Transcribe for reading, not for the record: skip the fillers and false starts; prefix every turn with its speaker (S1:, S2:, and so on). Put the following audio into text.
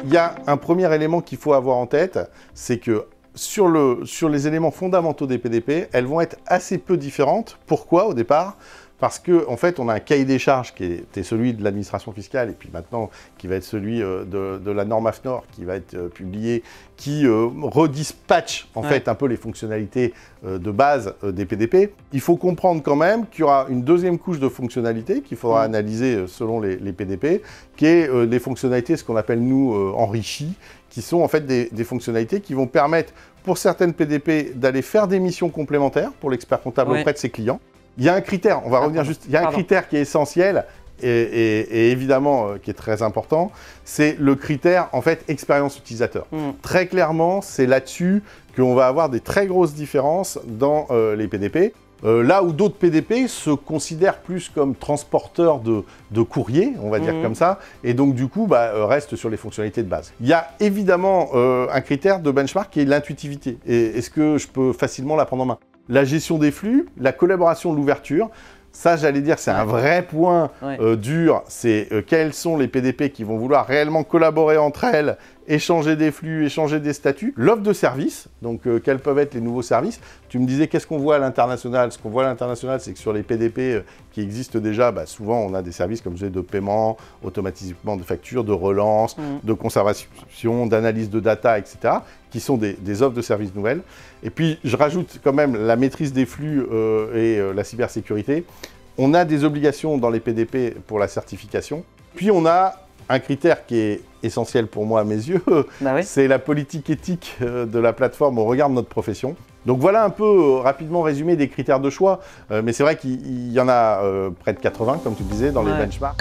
S1: il y a un premier élément qu'il faut avoir en tête, c'est que sur les éléments fondamentaux des PDP, elles vont être assez peu différentes. Pourquoi au départ ? Parce qu'en fait, on a un cahier des charges qui était celui de l'administration fiscale et puis maintenant qui va être celui de la norme AFNOR qui va être publié, qui redispatche en fait un peu les fonctionnalités de base des PDP. Il faut comprendre quand même qu'il y aura une deuxième couche de fonctionnalités qu'il faudra analyser selon les PDP, qui est les fonctionnalités, ce qu'on appelle nous enrichies, qui sont en fait des fonctionnalités qui vont permettre pour certaines PDP d'aller faire des missions complémentaires pour l'expert comptable auprès de ses clients. Il y a un critère, on va revenir juste, il y a un critère qui est essentiel et évidemment qui est très important, c'est le critère en fait expérience utilisateur. Très clairement, c'est là-dessus qu'on va avoir des très grosses différences dans les PDP. Là où d'autres PDP se considèrent plus comme transporteurs de courrier, on va dire comme ça, et donc du coup restent sur les fonctionnalités de base. Il y a évidemment un critère de benchmark qui est l'intuitivité. Est-ce que je peux facilement la prendre en main ? La gestion des flux, la collaboration de l'ouverture, ça j'allais dire c'est un vrai point dur, c'est quels sont les PDP qui vont vouloir réellement collaborer entre elles, échanger des flux, échanger des statuts. L'offre de services, donc quels peuvent être les nouveaux services. Tu me disais qu'est-ce qu'on voit à l'international. Ce qu'on voit à l'international, c'est que sur les PDP qui existent déjà, souvent on a des services comme je disais de paiement, automatisation de factures, de relance, de conservation, d'analyse de data, etc., qui sont des offres de services nouvelles. Et puis je rajoute quand même la maîtrise des flux et la cybersécurité. On a des obligations dans les PDP pour la certification. Puis on a un critère qui est essentiel pour moi à mes yeux, c'est la politique éthique de la plateforme au regard de notre profession. Donc voilà un peu rapidement résumé des critères de choix, mais c'est vrai qu'il y en a près de 80, comme tu disais, dans les benchmarks.